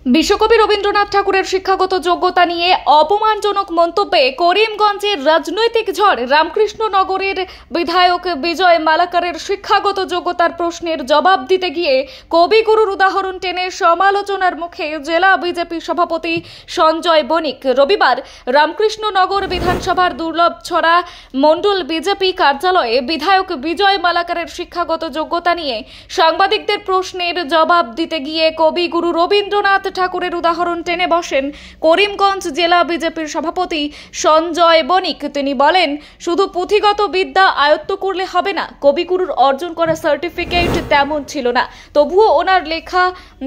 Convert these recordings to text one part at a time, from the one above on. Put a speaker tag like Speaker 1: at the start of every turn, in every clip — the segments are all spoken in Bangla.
Speaker 1: বিশ্বকবি রবীন্দ্রনাথ ঠাকুরের শিক্ষাগত যোগ্যতা নিয়ে অপমানজনক মন্তব্যে করিমগঞ্জের রাজনৈতিক ঝড়। রামকৃষ্ণনগরের বিধায়ক বিজয় মালাকারের শিক্ষাগত যোগ্যতার প্রশ্নের জবাব দিতে গিয়ে কবিগুরুর উদাহরণ টেনে সমালোচনার মুখে জেলা বিজেপি সভাপতি সঞ্জয় বণিক। রবিবার রামকৃষ্ণনগর বিধানসভার দুর্লভছড়া মণ্ডল বিজেপি কার্যালয়ে বিধায়ক বিজয় মালাকারের শিক্ষাগত যোগ্যতা নিয়ে সাংবাদিকদের প্রশ্নের জবাব দিতে গিয়ে কবিগুরু রবীন্দ্রনাথ ঠাকুরের উদাহরণ টেনে বসেন করিমগঞ্জ জেলা বিজেপির সভাপতি সঞ্জয় বণিক। তিনি বলেন, শুধু পুঁথিগত বিদ্যা আয়ত্ত করলে হবে না, কবিগুরুর অর্জন করা সার্টিফিকেট তেমন ছিল না, তবুও ওনার লেখা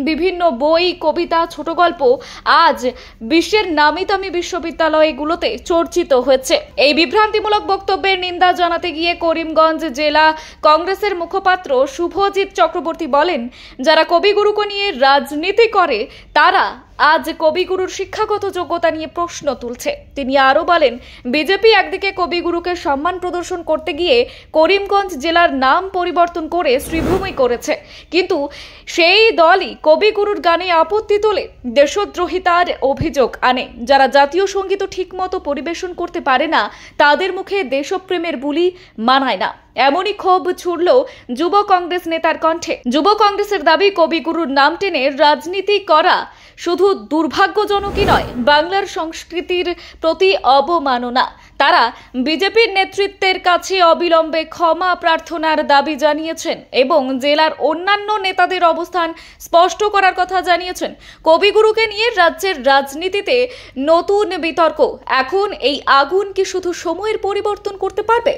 Speaker 1: বিভিন্ন বই, কবিতা, ছোট গল্প আজ বিশ্বের নামিদামি বিশ্ববিদ্যালয়গুলোতে চর্চিত হয়েছে। এই বিভ্রান্তিমূলক বক্তব্যের নিন্দা জানাতে গিয়ে করিমগঞ্জ জেলা কংগ্রেসের মুখপাত্র শুভজিৎ চক্রবর্তী বলেন, যারা কবিগুরুকে নিয়ে রাজনীতি করে তারা আজ কবিগুরুর শিক্ষাগত যোগ্যতা নিয়ে প্রশ্ন তুলছে। তিনি আরো বলেন, বিজেপি একদিকে কবিগুরুকে সম্মান প্রদর্শন করতে গিয়ে করিমগঞ্জ জেলার নাম পরিবর্তন করে শ্রীভূমি করেছে, কিন্তু সেই দলই কবিগুরুর গানে আপত্তি তোলে, দেশদ্রোহিতার অভিযোগ আনে। যারা জাতীয় সঙ্গীত ঠিকমতো পরিবেশন করতে পারে না তাদের মুখে দেশপ্রেমের বুলি মানায় না। এমনই ক্ষোভ ছুড়ল যুব কংগ্রেস নেতার কণ্ঠে। যুব কংগ্রেসের দাবি, কবিগুরুর নাম টেনে রাজনীতি করা শুধু দুর্ভাগ্যজনকই নয়, বাংলার সংস্কৃতির প্রতি অবমাননা। তারা বিজেপির নেতৃত্বের কাছে অবিলম্বে ক্ষমা প্রার্থনার দাবি জানিয়েছেন এবং জেলার অন্যান্য নেতাদের অবস্থান স্পষ্ট করার কথা জানিয়েছেন। কবিগুরুকে নিয়ে রাজ্যের রাজনীতিতে নতুন বিতর্ক। এখন এই আগুন কি শুধু সময়ের পরিবর্তন করতে পারবে?